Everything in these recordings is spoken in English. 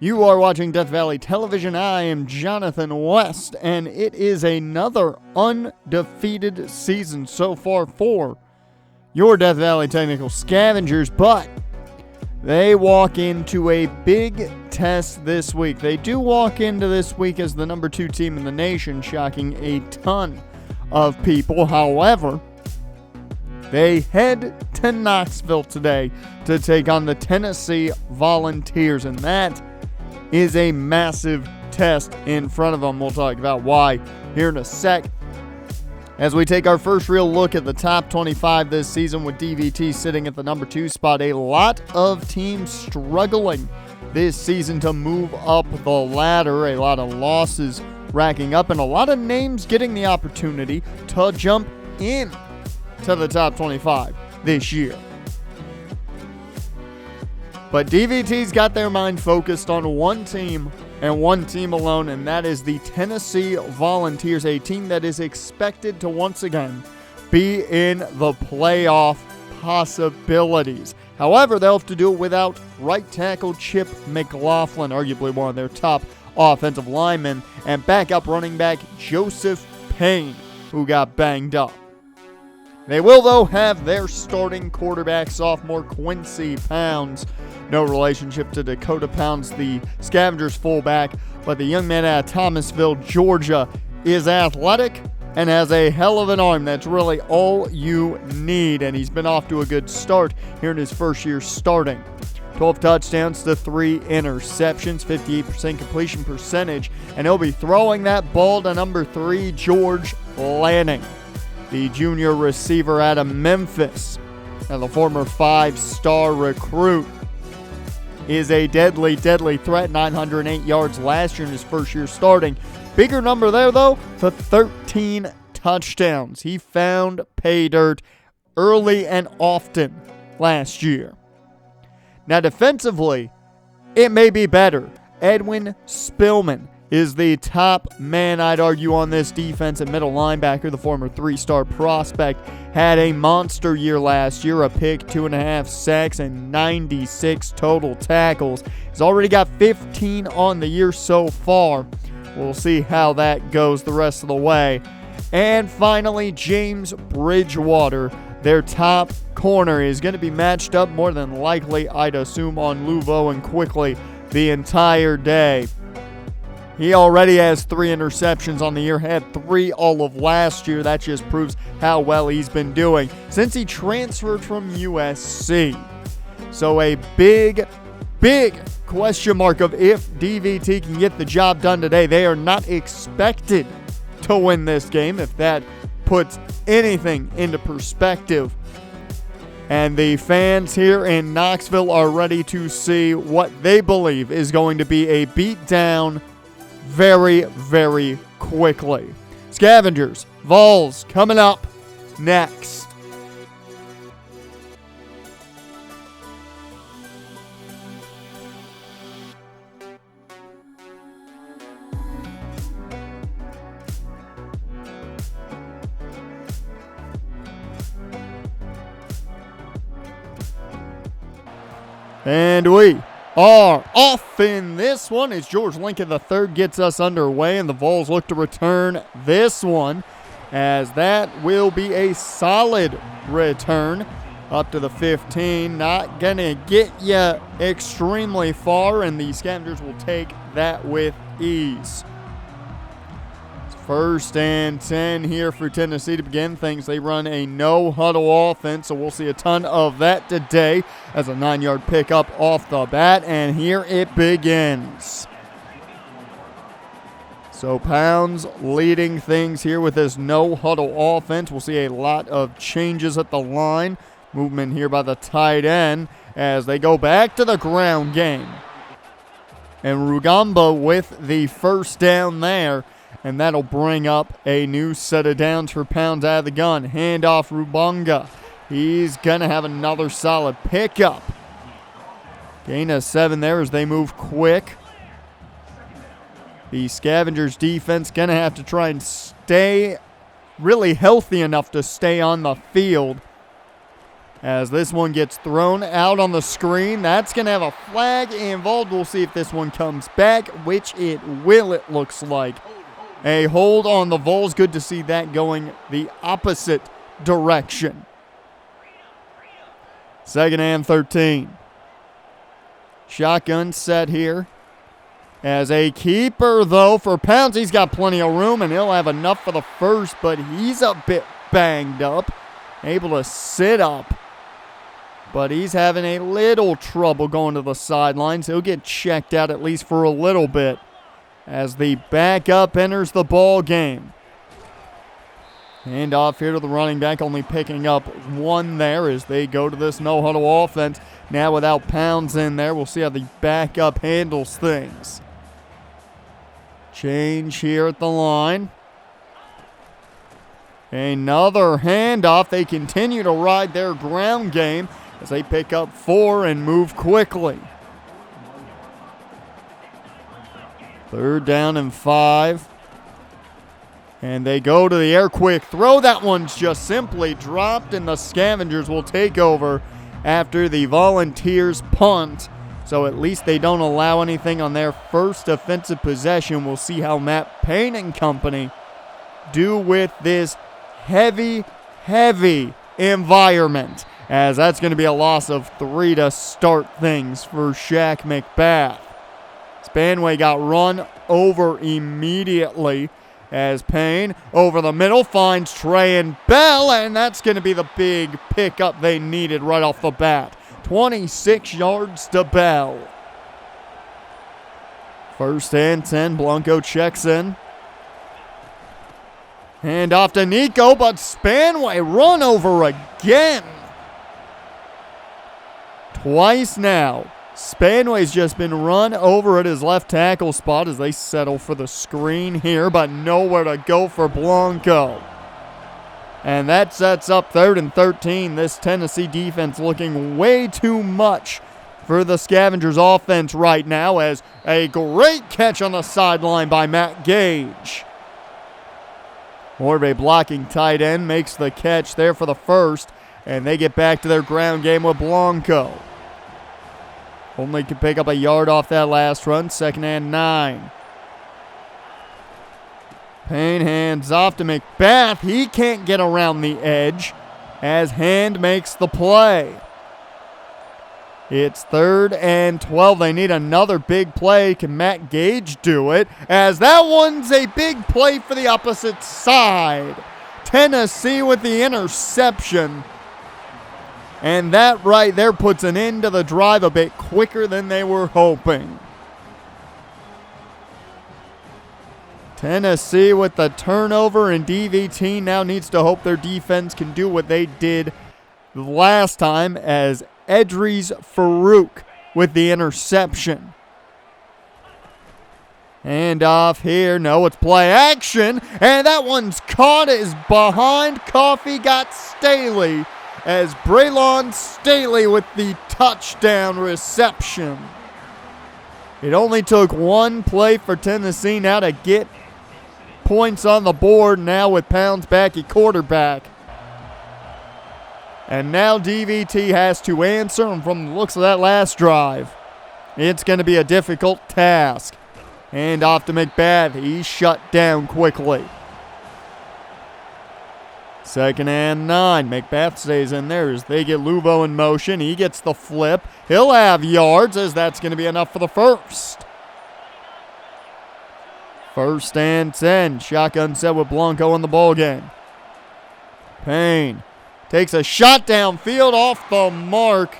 You are watching Death Valley Television. I am Jonathan West, and it is another undefeated season so far for your Death Valley Technical Scavengers, but they walk into a big test this week. They do walk into this week as the number 2 team in the nation, shocking a ton of people. However, they head to Knoxville today to take on the Tennessee Volunteers, and that is a massive test in front of them. We'll talk about why here in a sec. As we take our first real look at the top 25 this season, with DVT sitting at the number 2 spot, a lot of teams struggling this season to move up the ladder, a lot of losses racking up, and a lot of names getting the opportunity to jump in to the top 25 this year. But DVT's got their mind focused on one team and one team alone, and that is the Tennessee Volunteers, a team that is expected to once again be in the playoff possibilities. However, they'll have to do it without right tackle Chip McLaughlin, arguably one of their top offensive linemen, and backup running back Joseph Payne, who got banged up. They will, though, have their starting quarterback, sophomore Quincy Pounds. No relationship to Dakota Pounds, the Scavengers fullback, but the young man out of Thomasville, Georgia, is athletic and has a hell of an arm. That's really all you need, and he's been off to a good start here in his first year starting. 12 touchdowns to 3 interceptions, 58% completion percentage, and he'll be throwing that ball to number 3, George Lanning, the junior receiver out of Memphis, and the former 5-star recruit. Is a deadly threat. 908 yards last year in his first year starting. Bigger number there, though, to 13 touchdowns. He found pay dirt early and often last year. Now, defensively, it may be better. Edwin Spillman is the top man, I'd argue, on this defense at middle linebacker. The former 3-star prospect had a monster year last year, a pick, 2.5 sacks, and 96 total tackles. He's already got 15 on the year so far. We'll see how that goes the rest of the way. And finally, James Bridgewater, their top corner, is going to be matched up more than likely, I'd assume, on Luvo and Quickly the entire day. He already has 3 interceptions on the year, had 3 all of last year. That just proves how well he's been doing since he transferred from USC. So a big question mark of if DVT can get the job done today. They are not expected to win this game, if that puts anything into perspective. And the fans here in Knoxville are ready to see what they believe is going to be a beatdown very, very quickly. Scavengers, Vols coming up next. And we are off in this one as George Lincoln III gets us underway, and the Vols look to return this one, as that will be a solid return up to the 15. Not going to get you extremely far, and the Scavengers will take that with ease. First and 10 here for Tennessee to begin things. They run a no-huddle offense, so we'll see a ton of that today as a 9-yard pickup off the bat, and here it begins. So Pounds leading things here with this no-huddle offense. We'll see a lot of changes at the line. Movement here by the tight end as they go back to the ground game. And Rugamba with the first down there. And that'll bring up a new set of downs for Pounds out of the gun. Handoff Rubanga. He's going to have another solid pickup. Gain of 7 there as they move quick. The Scavengers defense going to have to try and stay really healthy enough to stay on the field as this one gets thrown out on the screen. That's going to have a flag involved. We'll see if this one comes back, which it will, it looks like. A hold on the Vols. Good to see that going the opposite direction. 2nd and 13. Shotgun set here. As a keeper, though, for Pounds, he's got plenty of room, and he'll have enough for the first, but he's a bit banged up. Able to sit up, but he's having a little trouble going to the sidelines. He'll get checked out at least for a little bit as the backup enters the ball game. Hand off here to the running back, only picking up one there as they go to this no-huddle offense. Now without Pounds in there, we'll see how the backup handles things. Change here at the line. Another handoff. They continue to ride their ground game as they pick up 4 and move quickly. 3rd down and 5. And they go to the air quick throw. That one's just simply dropped, and the Scavengers will take over after the Volunteers punt. So at least they don't allow anything on their first offensive possession. We'll see how Matt Payne and company do with this heavy environment, as that's going to be a loss of 3 to start things for Shaq McBath. Spanway got run over immediately as Payne over the middle finds Trey and Bell, and that's going to be the big pickup they needed right off the bat. 26 yards to Bell. 1st and 10. Blanco checks in. Hand off to Nico, but Spanway run over again. Twice now. Spanway's just been run over at his left tackle spot as they settle for the screen here, but nowhere to go for Blanco. And that sets up 3rd and 13. This Tennessee defense looking way too much for the Scavengers offense right now, as a great catch on the sideline by Matt Gage. More of a blocking tight end makes the catch there for the first, and they get back to their ground game with Blanco. Only can pick up a yard off that last run. 2nd and 9. Payne hands off to McBath. He can't get around the edge as Hand makes the play. It's 3rd and 12. They need another big play. Can Matt Gage do it? As that one's a big play for the opposite side. Tennessee with the interception. And that right there puts an end to the drive a bit quicker than they were hoping. Tennessee with the turnover, and DVT now needs to hope their defense can do what they did last time, as Edries Farouk with the interception. Hand off here. No, it's play action. And that one's caught as behind. Coffee got Staley, as Braylon Staley with the touchdown reception. It only took one play for Tennessee now to get points on the board, now with Pounds back at quarterback. And now DVT has to answer, and from the looks of that last drive, it's going to be a difficult task. Hand off to McBath. He's shut down quickly. 2nd and 9. McBath stays in there as they get Luvo in motion. He gets the flip. He'll have yards, as that's going to be enough for the first. 1st and 10. Shotgun set with Blanco in the ball game. Payne takes a shot downfield off the mark.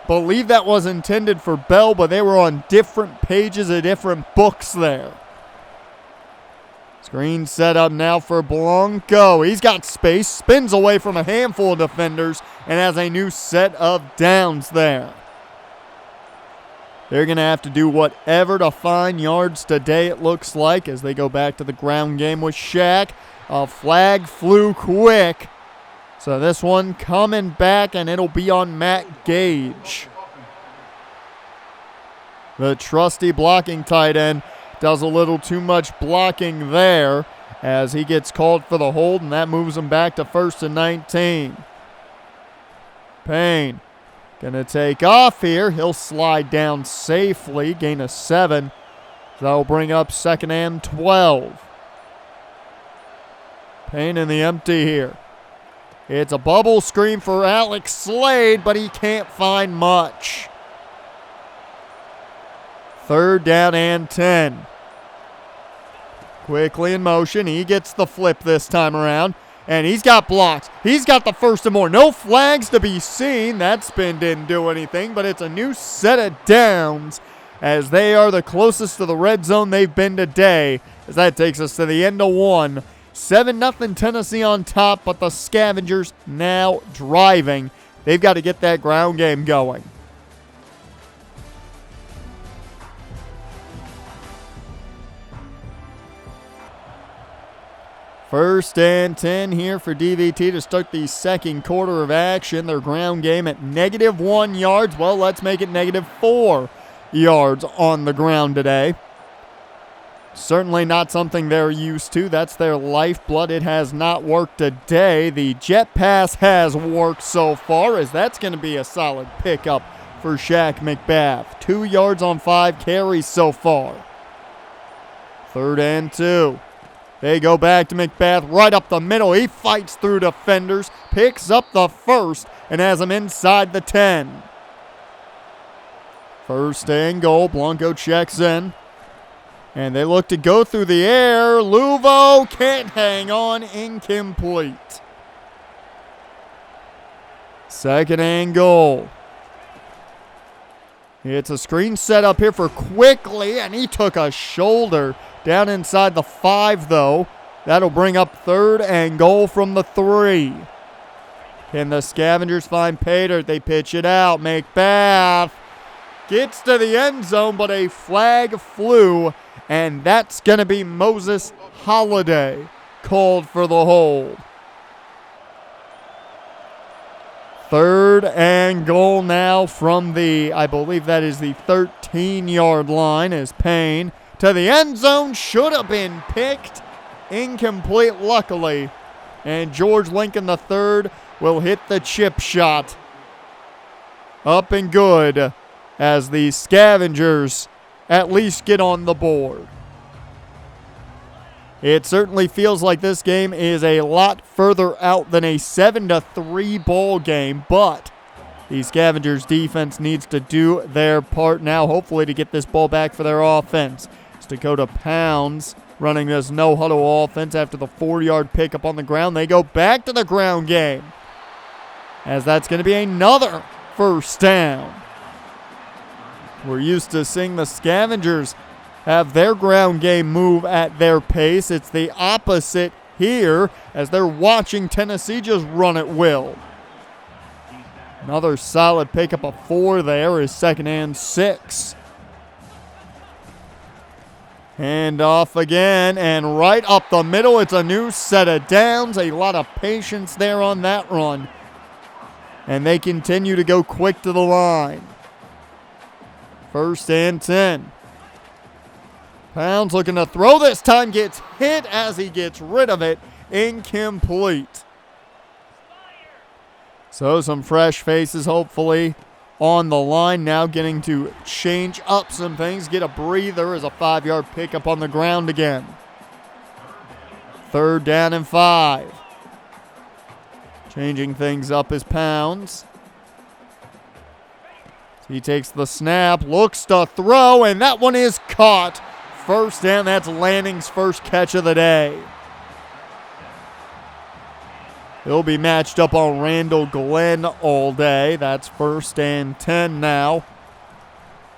Believe that was intended for Bell, but they were on different pages of different books there. Screen set up now for Blanco. He's got space, spins away from a handful of defenders, and has a new set of downs there. They're going to have to do whatever to find yards today, it looks like, as they go back to the ground game with Shaq. A flag flew quick. So this one coming back, and it'll be on Matt Gage. The trusty blocking tight end does a little too much blocking there as he gets called for the hold, and that moves him back to 1st and 19. Payne gonna take off here. He'll slide down safely, gain a 7. That'll bring up 2nd and 12. Payne in the empty here. It's a bubble screen for Alex Slade, but he can't find much. 3rd down and 10. Quickly in motion. He gets the flip this time around. And he's got blocks. He's got the 1st and more. No flags to be seen. That spin didn't do anything, but it's a new set of downs as they are the closest to the red zone they've been today. As that takes us to the end of 1. 7-0 Tennessee on top, but the Scavengers now driving. They've got to get that ground game going. First and 10 here for DVT to start the second quarter of action. Their ground game at -1 yards. Well, let's make it -4 yards on the ground today. Certainly not something they're used to. That's their lifeblood. It has not worked today. The jet pass has worked so far, as that's going to be a solid pickup for Shaq McBath. 2 yards on 5 carries so far. 3rd and 2. They go back to McBath right up the middle. He fights through defenders, picks up the 1st, and has him inside the 10. 1st and goal. Blanco checks in. And they look to go through the air. Luvo can't hang on. Incomplete. 2nd and goal. It's a screen set up here for Quickly, and he took a shoulder down inside the 5, though. That'll bring up 3rd and goal from the 3. Can the Scavengers find Pater? They pitch it out. McBath gets to the end zone, but a flag flew, and that's going to be Moses Holiday called for the hold. 3rd and goal now from the, I believe that is the 13-yard line, as Payne to the end zone. Should have been picked. Incomplete, luckily. And George Lincoln III will hit the chip shot. Up and good as the Scavengers at least get on the board. It certainly feels like this game is a lot further out than a 7-3 ball game, but the Scavengers defense needs to do their part now, hopefully to get this ball back for their offense. It's Dakota Pounds running this no-huddle offense after the 4-yard pickup on the ground. They go back to the ground game, as that's going to be another 1st down. We're used to seeing the Scavengers have their ground game move at their pace. It's the opposite here, as they're watching Tennessee just run at will. Another solid pickup of 4 there is 2nd and 6. Hand off again, and right up the middle. It's a new set of downs. A lot of patience there on that run. And they continue to go quick to the line. 1st and 10. Pounds looking to throw this time. Gets hit as he gets rid of it. Incomplete. So some fresh faces hopefully on the line now, getting to change up some things, get a breather as a 5-yard pickup on the ground again. 3rd down and 5. Changing things up is Pounds. He takes the snap, looks to throw, and that one is caught. 1st down. That's Lanning's first catch of the day. He'll be matched up on Randall Glenn all day. That's 1st and 10 now.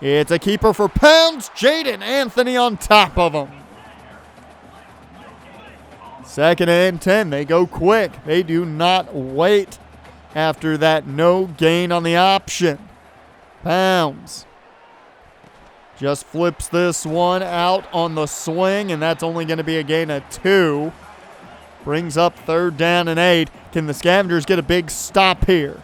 It's a keeper for Pounds. Jaden Anthony on top of him. 2nd and 10. They go quick. They do not wait after that no gain on the option. Pounds just flips this one out on the swing, and that's only going to be a gain of 2. Brings up 3rd down and 8. Can the Scavengers get a big stop here?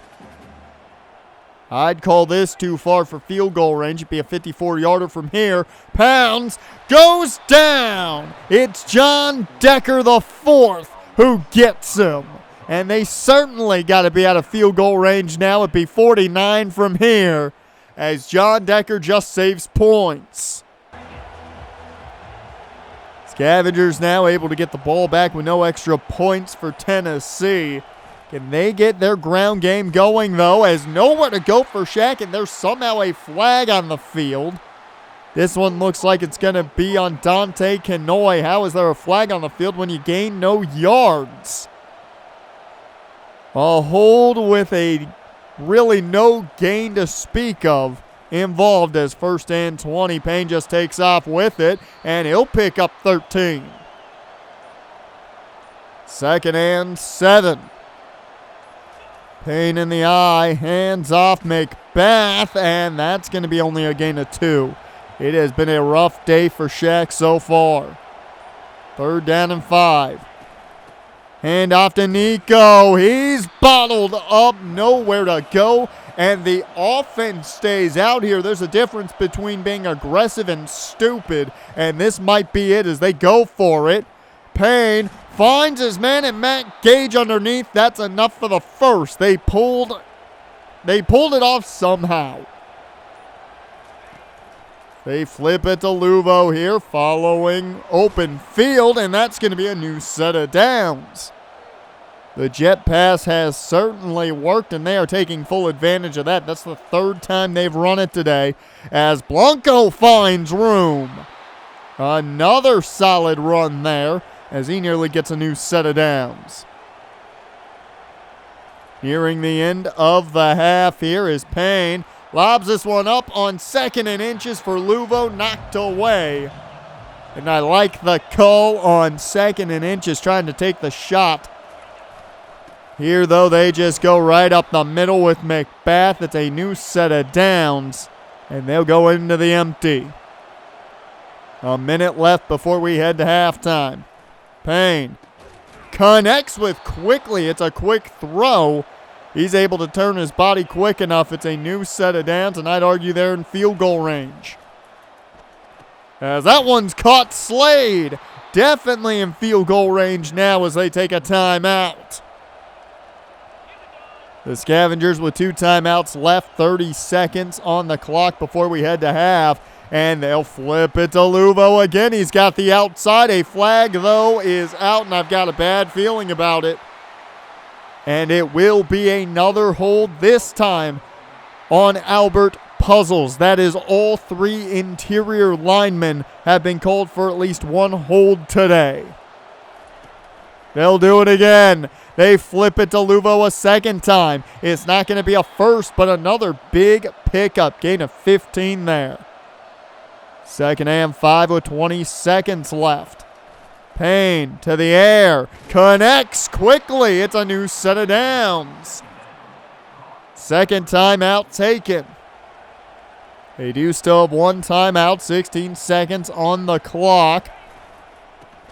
I'd call this too far for field goal range. It'd be a 54-yarder from here. Pounds goes down. It's John Decker IV who gets him. And they certainly got to be out of field goal range now. It'd be 49 from here as John Decker just saves points. Scavengers now able to get the ball back with no extra points for Tennessee. Can they get their ground game going, though, as nowhere to go for Shaq, and there's somehow a flag on the field. This one looks like it's going to be on Dante Kanoy. How is there a flag on the field when you gain no yards? A hold with a really no gain to speak of involved as 1st and 20. Payne just takes off with it, and he'll pick up 13. 2nd and 7. Payne in the eye, hands off McBath, and that's going to be only a gain of 2. It has been a rough day for Shaq so far. 3rd down and 5. Hand off to Nico. He's bottled up, nowhere to go, and the offense stays out here. There's a difference between being aggressive and stupid, and this might be it as they go for it. Payne finds his man and Matt Gage underneath. That's enough for the first. They pulled it off somehow. They flip it to Luvo here, following open field, and that's going to be a new set of downs. The jet pass has certainly worked, and they are taking full advantage of that. That's the 3rd time they've run it today, as Blanco finds room. Another solid run there, as he nearly gets a new set of downs. Nearing the end of the half here is Payne. Lobs this one up on 2nd and inches for Luvo, knocked away. And I like the call on 2nd and inches, trying to take the shot. Here, though, they just go right up the middle with McBath. It's a new set of downs, and they'll go into the empty. A minute left before we head to halftime. Payne connects with quickly. It's a quick throw. He's able to turn his body quick enough. It's a new set of downs, and I'd argue they're in field goal range. As that one's caught Slade. Definitely in field goal range now as they take a timeout. The Scavengers with 2 timeouts left, 30 seconds on the clock before we head to half. And they'll flip it to Luvo again. He's got the outside. A flag, though, is out, and I've got a bad feeling about it. And it will be another hold, this time on Albert Puzzles. That is, all 3 interior linemen have been called for at least 1 hold today. They'll do it again. They flip it to Luvo a 2nd time. It's not going to be a first, but another big pickup. Gain of 15 there. 2nd and 5 with 20 seconds left. Payne to the air. Connects quickly. It's a new set of downs. 2nd timeout taken. They do still have 1 timeout. 16 seconds on the clock.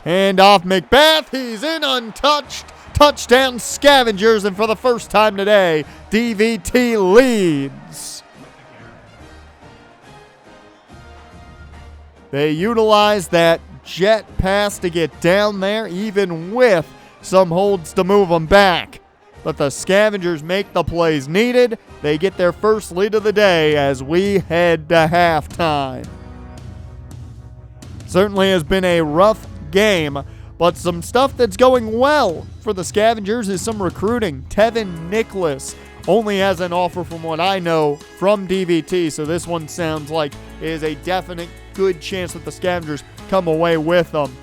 Hand off McBath. He's in untouched. Touchdown Scavengers. And for the first time today, DVT leads. They utilize that jet pass to get down there, even with some holds to move them back. But the Scavengers make the plays needed. They get their first lead of the day as we head to halftime. Certainly has been a rough game, but some stuff that's going well for the Scavengers is some recruiting. Tevin Nicholas only has an offer, from what I know, from DVT, so this one sounds like it is a definite good chance that the Scavengers come away with them.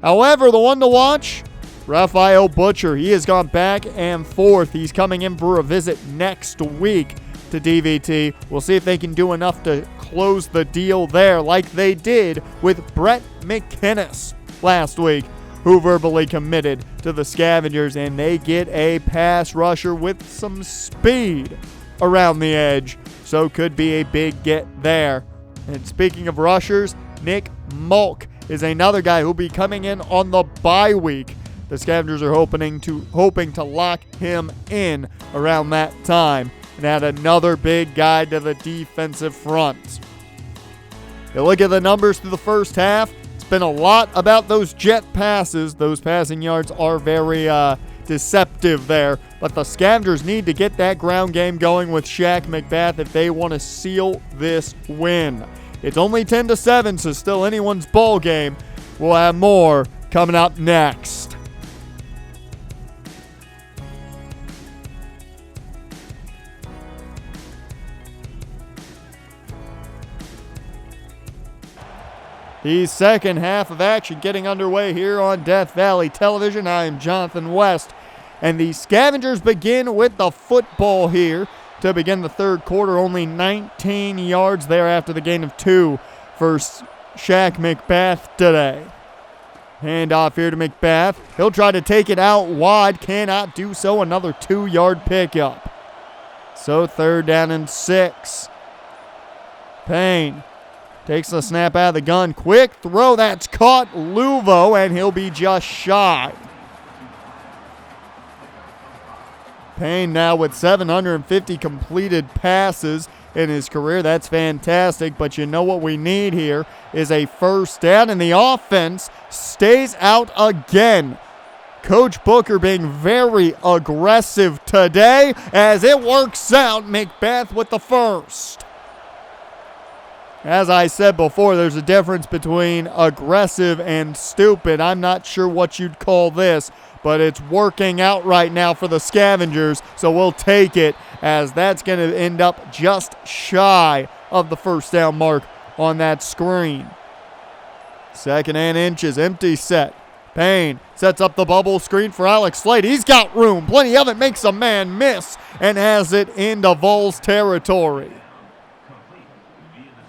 However, the one to watch, Raphael Butcher. He has gone back and forth. He's coming in for a visit next week to DVT. We'll see if they can do enough to close the deal there like they did with Brett McInnes last week, who verbally committed to the Scavengers, and they get a pass rusher with some speed around the edge, so could be a big get there. And speaking of rushers, Nick Mulk is another guy who'll be coming in on the bye week. The Scavengers are hoping to lock him in around that time and add another big guy to the defensive front. You look at the numbers through the first half, it's been a lot about those jet passes. Those passing yards are very deceptive there. But the Scavengers need to get that ground game going with Shaq McBath if they want to seal this win. It's only 10-7, so still anyone's ball game. We'll have more coming up next. The second half of action getting underway here on Death Valley Television. I am Jonathan West, and the Scavengers begin with the football here to begin the third quarter. Only 19 yards there after the gain of 2 for Shaq McBath today. Handoff here to McBath. He'll try to take it out wide. Cannot do so. Another 2-yard pickup. So 3rd down and 6. Payne takes the snap out of the gun. Quick throw. That's caught. Luvo, and he'll be just shy. Payne now with 750 completed passes in his career. That's fantastic, but you know what we need here is a first down, and the offense stays out again. Coach Booker being very aggressive today as it works out. McBath with the first. As I said before, there's a difference between aggressive and stupid. I'm not sure what you'd call this, but it's working out right now for the Scavengers, so we'll take it, as that's going to end up just shy of the first down mark on that screen. 2nd and inches, empty set. Payne sets up the bubble screen for Alex Slade. He's got room, plenty of it, makes a man miss, and has it into Vols territory.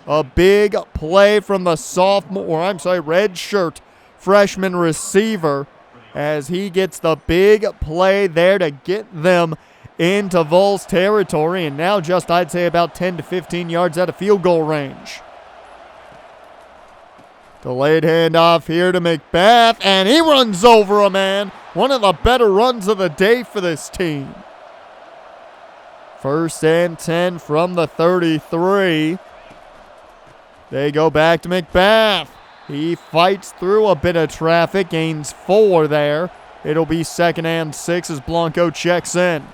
A big play from the red shirt freshman receiver, as he gets the big play there to get them into Vols territory, and now just, I'd say, about 10 to 15 yards out of field goal range. Delayed handoff here to McBath, and he runs over a man. One of the better runs of the day for this team. 1st and 10 from the 33. They go back to McBath. He fights through a bit of traffic, gains 4 there. It'll be 2nd and 6 as Blanco checks in.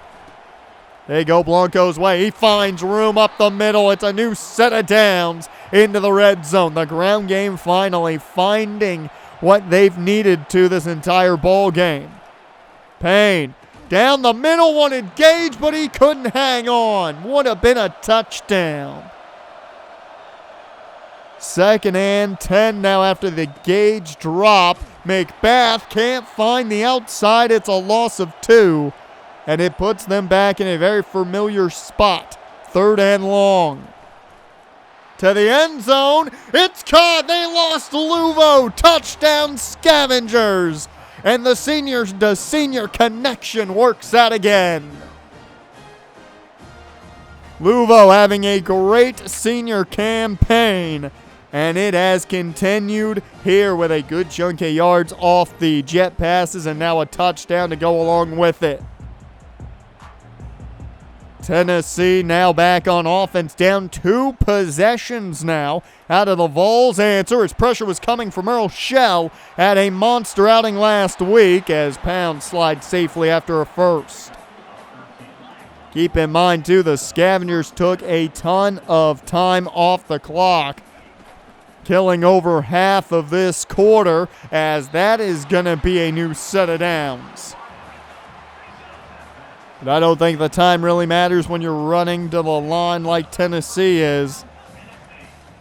They go Blanco's way. He finds room up the middle. It's a new set of downs into the red zone. The ground game finally finding what they've needed to this entire ball game. Payne down the middle, wanted Gage, but he couldn't hang on. Would have been a touchdown. 2nd and 10 now after the Gage drop. McBath can't find the outside. It's a loss of 2, and it puts them back in a very familiar spot. 3rd and long. To the end zone. It's caught. They lost Luvo. Touchdown Scavengers. And the senior connection works out again. Luvo having a great senior campaign, and it has continued here with a good chunk of yards off the jet passes, and now a touchdown to go along with it. Tennessee now back on offense, down 2 possessions now out of the Vols answer, as pressure was coming from Earl Shell. Had a monster outing last week as Pound slides safely after a first. Keep in mind, too, the Scavengers took a ton of time off the clock, killing over half of this quarter, as that is going to be a new set of downs. But I don't think the time really matters when you're running to the line like Tennessee is.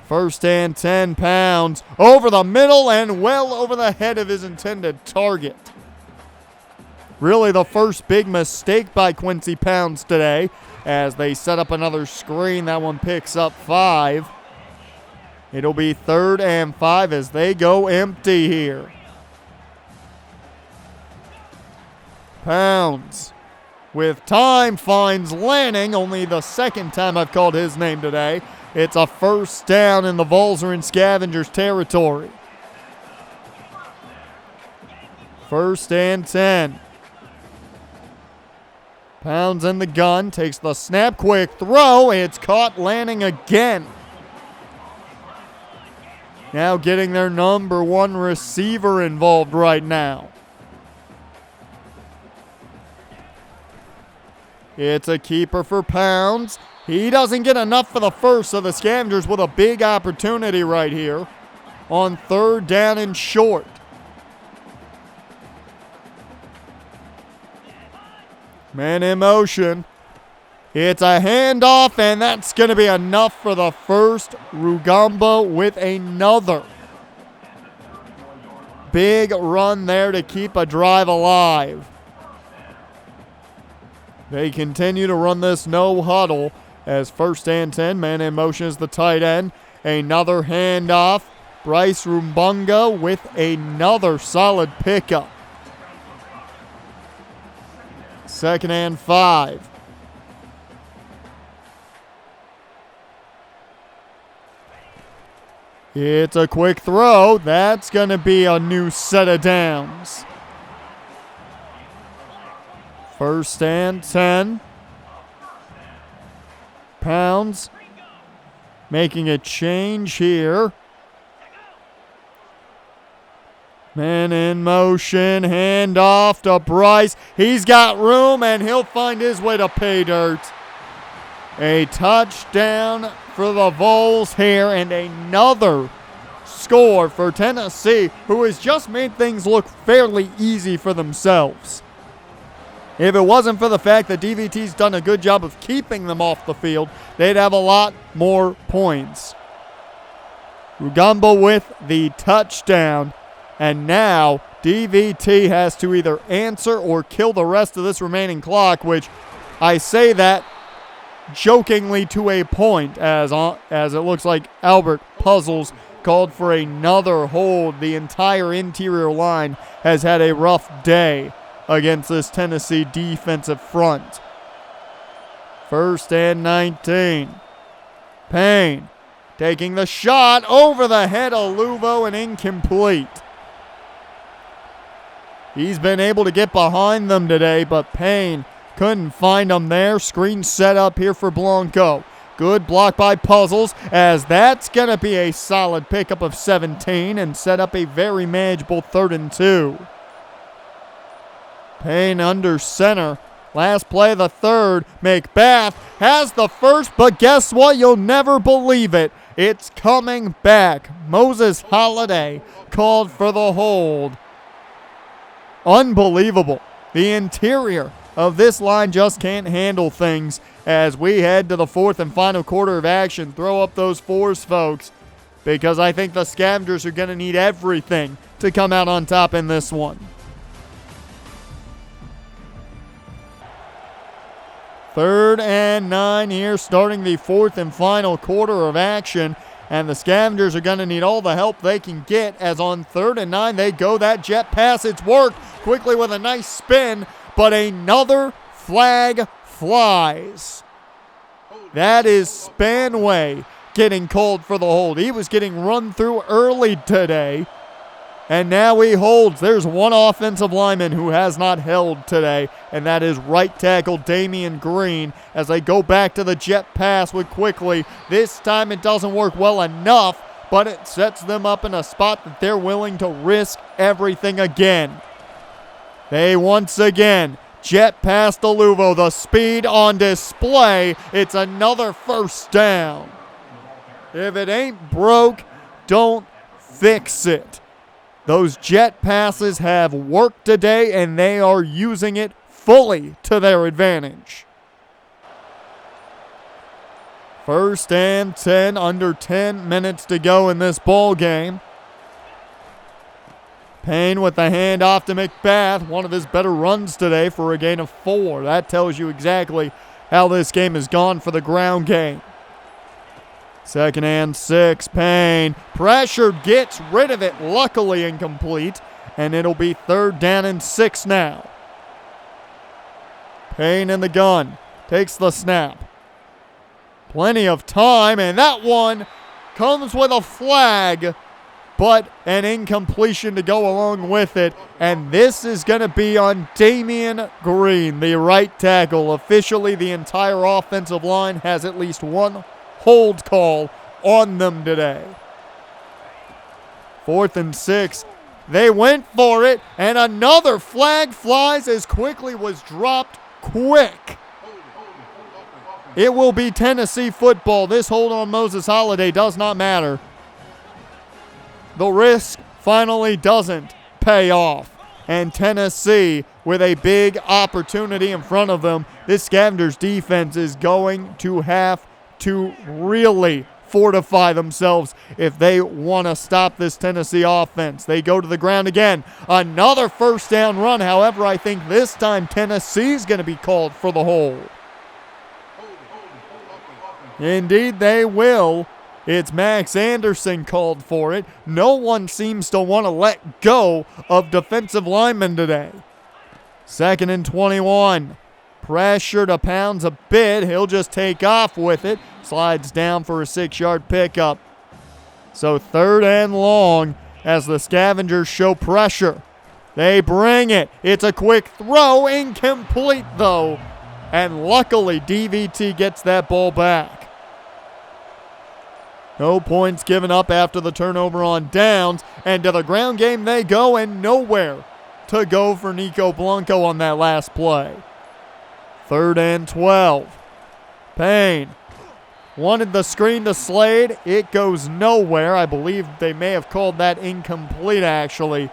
1st and 10, Pounds over the middle and well over the head of his intended target. Really the first big mistake by Quincy Pounds today, as they set up another screen. That one picks up 5. It'll be 3rd and 5 as they go empty here. Pounds with time finds Lanning, only the 2nd time I've called his name today. It's a first down, and the Vols are in Scavengers territory. 1st and 10. Pounds in the gun, takes the snap, quick throw, it's caught. Lanning again. Now getting their number 1 receiver involved right now. It's a keeper for Pounds. He doesn't get enough for the first, so the Scavengers with a big opportunity right here on 3rd down and short. Man in motion. It's a handoff, and that's going to be enough for the first. Rugamba with another big run there to keep a drive alive. They continue to run this no huddle as 1st and 10. Man in motion is the tight end. Another handoff. Bryce Rumbunga with another solid pickup. 2nd and 5. It's a quick throw. That's going to be a new set of downs. 1st and 10. Pounds making a change here. Man in motion, hand off to Bryce. He's got room, and he'll find his way to pay dirt. A touchdown for the Vols here, and another score for Tennessee, who has just made things look fairly easy for themselves. If it wasn't for the fact that DVT's done a good job of keeping them off the field, they'd have a lot more points. Rugamba with the touchdown. And now DVT has to either answer or kill the rest of this remaining clock, which I say that jokingly to a point, as it looks like Albert Puzzles called for another hold. The entire interior line has had a rough day against this Tennessee defensive front. 1st and 19. Payne taking the shot over the head of Luvo and incomplete. He's been able to get behind them today, but Payne couldn't find them there. Screen set up here for Blanco. Good block by Puzzles, as that's going to be a solid pickup of 17 and set up a very manageable 3rd and 2. Payne under center. Last play of the 3rd. McBath has the first, but guess what? You'll never believe it. It's coming back. Moses Holiday called for the hold. Unbelievable. The interior of this line just can't handle things as we head to the 4th and final quarter of action. Throw up those 4s, folks, because I think the Scavengers are going to need everything to come out on top in this one. 3rd and 9 here, starting the 4th and final quarter of action. And the Scavengers are going to need all the help they can get, as on 3rd and 9 they go. That jet pass, it's worked quickly with a nice spin, but another flag flies. That is Spanway getting called for the hold. He was getting run through early today, and now he holds. There's one offensive lineman who has not held today, and that is right tackle Damian Green, as they go back to the jet pass with Quickly. This time it doesn't work well enough, but it sets them up in a spot that they're willing to risk everything again. They once again jet past the Luvo, the speed on display. It's another 1st down. If it ain't broke, don't fix it. Those jet passes have worked today, and they are using it fully to their advantage. 1st and 10, under 10 minutes to go in this ball game. Payne with the handoff to McBath, one of his better runs today for a gain of 4. That tells you exactly how this game has gone for the ground game. 2nd and 6, Payne. Pressured, gets rid of it, luckily incomplete, and it'll be 3rd down and 6 now. Payne in the gun, takes the snap. Plenty of time, and that one comes with a flag, but an incompletion to go along with it, and this is going to be on Damian Green, the right tackle. Officially, the entire offensive line has at least one hold call on them today. 4th and 6. They went for it, and another flag flies as Quickly was dropped quick. It will be Tennessee football. This hold on Moses Holiday does not matter. The risk finally doesn't pay off. And Tennessee, with a big opportunity in front of them, this Scavengers defense is going to have to really fortify themselves if they want to stop this Tennessee offense. They go to the ground again. Another first down run. However, I think this time Tennessee's going to be called for the hold. Indeed, they will. It's Max Anderson called for it. No one seems to want to let go of defensive linemen today. 2nd and 21. Pressure to Pounds a bit. He'll just take off with it. Slides down for a 6-yard pickup. So 3rd and long as the Scavengers show pressure. They bring it. It's a quick throw. Incomplete, though. And luckily, DVT gets that ball back. No points given up after the turnover on downs. And to the ground game they go, and nowhere to go for Nico Blanco on that last play. 3rd and 12. Payne wanted the screen to Slade. It goes nowhere. I believe they may have called that incomplete, actually.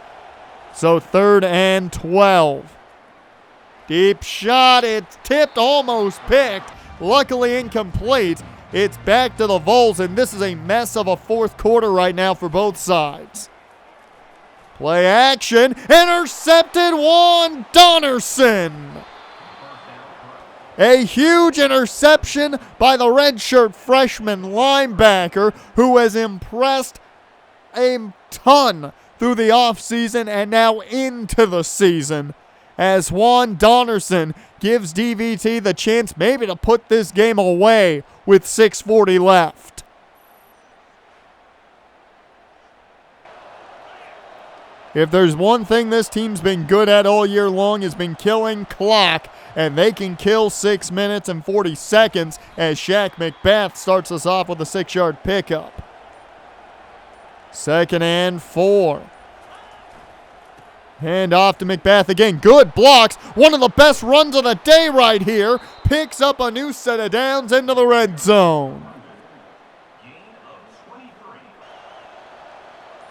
So 3rd and 12. Deep shot. It's tipped, almost picked. Luckily incomplete. It's back to the Vols, and this is a mess of a fourth quarter right now for both sides. Play action. Intercepted. Juan Donnerson. A huge interception by the redshirt freshman linebacker who has impressed a ton through the offseason and now into the season, as Juan Donnerson gives DVT the chance maybe to put this game away with 6:40 left. If there's one thing this team's been good at all year long, has been killing clock, and they can kill 6 minutes and 40 seconds as Shaq McBath starts us off with a 6-yard pickup. 2nd and 4. Hand off to McBath again. Good blocks. One of the best runs of the day right here. Picks up a new set of downs into the red zone.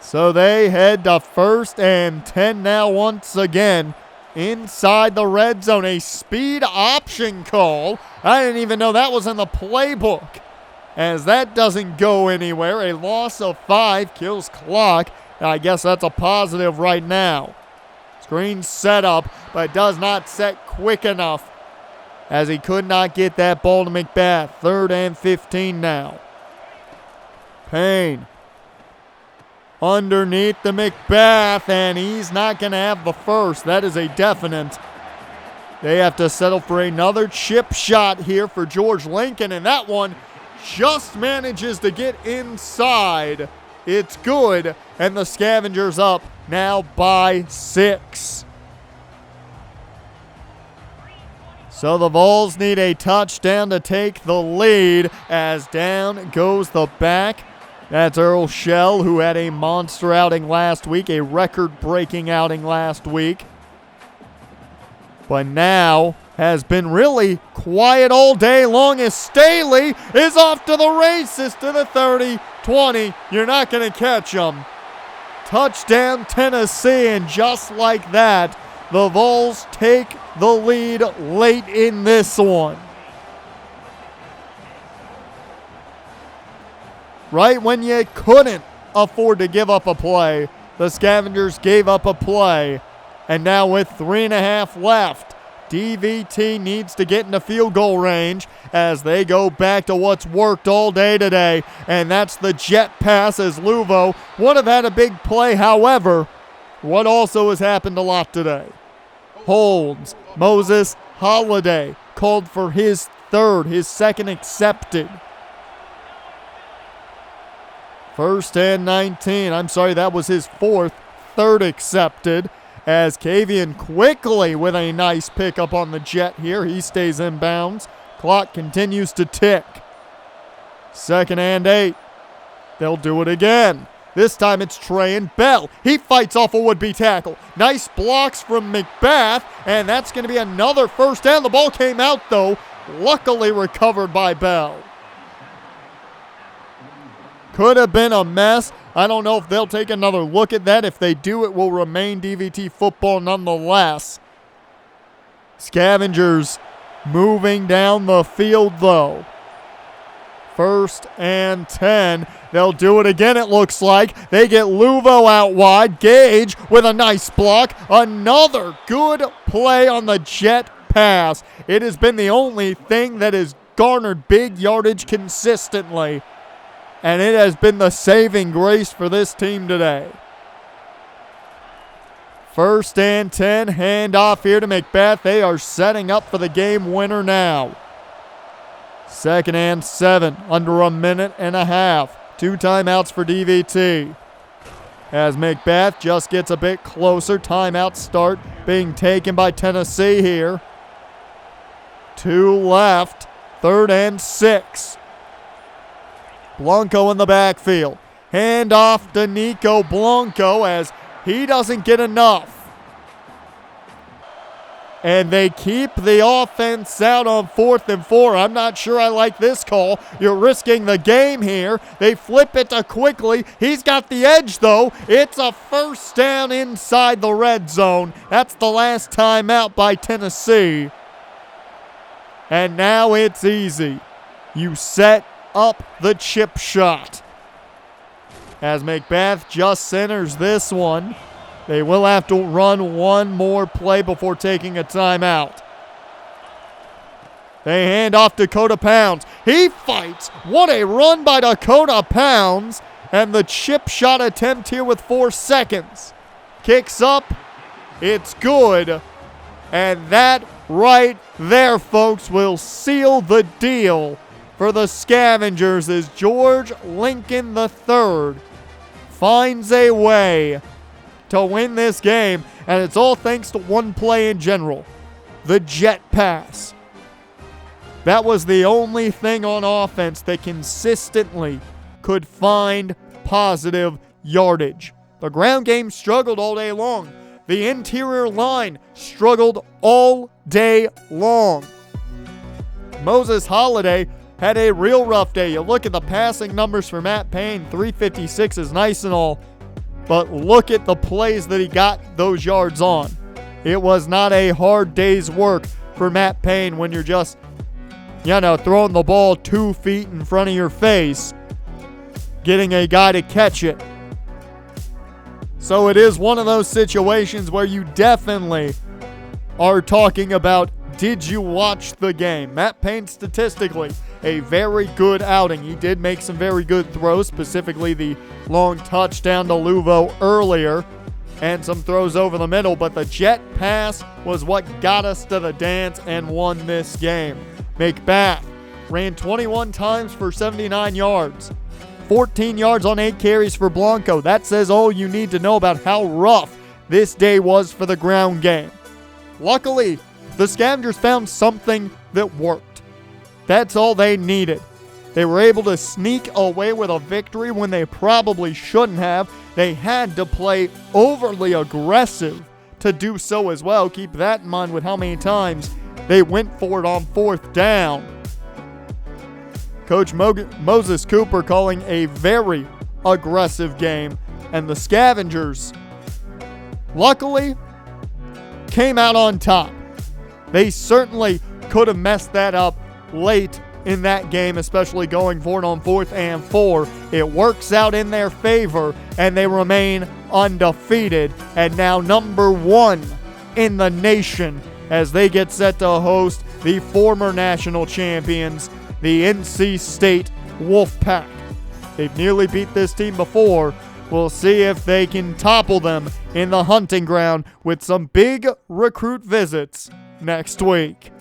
So they head to 1st and 10 now once again. Inside the red zone. A speed option call. I didn't even know that was in the playbook, as that doesn't go anywhere. A loss of 5 kills clock. And I guess that's a positive right now. Screen set up, but does not set quick enough, as he could not get that ball to McBath. 3rd and 15 now. Payne underneath the McBath, and he's not going to have the first. That is a definite. They have to settle for another chip shot here for George Lincoln, and that one just manages to get inside. It's good, and the Scavengers up now by 6. So the Vols need a touchdown to take the lead, as down goes the back. That's Earl Shell, who had a monster outing last week, a record-breaking outing last week, but now has been really quiet all day long, as Staley is off to the races to the 30, 20. You're not going to catch him. Touchdown Tennessee, and just like that, the Vols take the lead late in this one. Right when you couldn't afford to give up a play, the Scavengers gave up a play. And now with 3.5 left, DVT needs to get into field goal range as they go back to what's worked all day today, and that's the jet pass, as Luvo would have had a big play. However, what also has happened a lot today? Holds. Moses Holiday called for his 2nd accepted. 1st and 19. I'm sorry, that was his 4th. 3rd accepted, as Kavian quickly with a nice pickup on the jet here. He stays in bounds. Clock continues to tick. 2nd and 8. They'll do it again. This time it's Trey and Bell. He fights off a would-be tackle. Nice blocks from McBath, and that's going to be another first down. The ball came out, though. luckily recovered by Bell. Could have been a mess. I don't know if they'll take another look at that. If they do, it will remain DVT football nonetheless. Scavengers moving down the field, though. 1st and 10. They'll do it again, it looks like. They get Luvo out wide. Gage with a nice block. Another good play on the jet pass. It has been the only thing that has garnered big yardage consistently. And it has been the saving grace for this team today. 1st and 10. Handoff here to Macbeth. They are setting up for the game winner now. 2nd and 7. Under a minute and a half. 2 timeouts for DVT. As Macbeth just gets a bit closer. Timeout start being taken by Tennessee here. 2 left. 3rd and 6. Blanco in the backfield. Hand off to Nico Blanco as he doesn't get enough. And they keep the offense out on 4th and 4. I'm not sure I like this call. You're risking the game here. They flip it to Quickly. He's got the edge, though. It's a 1st down inside the red zone. That's the last timeout by Tennessee. And now it's easy. You set up the chip shot. As Macbeth just centers this one. They will have to run one more play before taking a timeout. They hand off Dakota Pounds. He fights. What a run by Dakota Pounds. And the chip shot attempt here with 4 seconds. Kicks up. It's good. And that right there, folks, will seal the deal for the Scavengers as George Lincoln III finds a way to win this game, and it's all thanks to one play in general, the jet pass. That was the only thing on offense that consistently could find positive yardage. The ground game struggled all day long. The interior line struggled all day long. Moses Holiday had a real rough day. You look at the passing numbers for Matt Payne, 356 is nice and all, but look at the plays that he got those yards on. It was not a hard day's work for Matt Payne when you're just, throwing the ball 2 feet in front of your face, getting a guy to catch it. So it is one of those situations where you definitely are talking about, did you watch the game? Matt Payne, statistically, a very good outing. He did make some very good throws, specifically the long touchdown to Luvo earlier and some throws over the middle, but the jet pass was what got us to the dance and won this game. Macbeth ran 21 times for 79 yards. 14 yards on 8 carries for Blanco. That says all you need to know about how rough this day was for the ground game. Luckily, the Scavengers found something that worked. That's all they needed. They were able to sneak away with a victory when they probably shouldn't have. They had to play overly aggressive to do so as well. Keep that in mind with how many times they went for it on 4th down. Coach Moses Cooper calling a very aggressive game. And the Scavengers, luckily, came out on top. They certainly could have messed that up late in that game, especially going for it on 4th and 4. It works out in their favor, and they remain undefeated. And now number 1 in the nation as they get set to host the former national champions, the NC State Wolfpack. They've nearly beat this team before. We'll see if they can topple them in the hunting ground with some big recruit visits next week.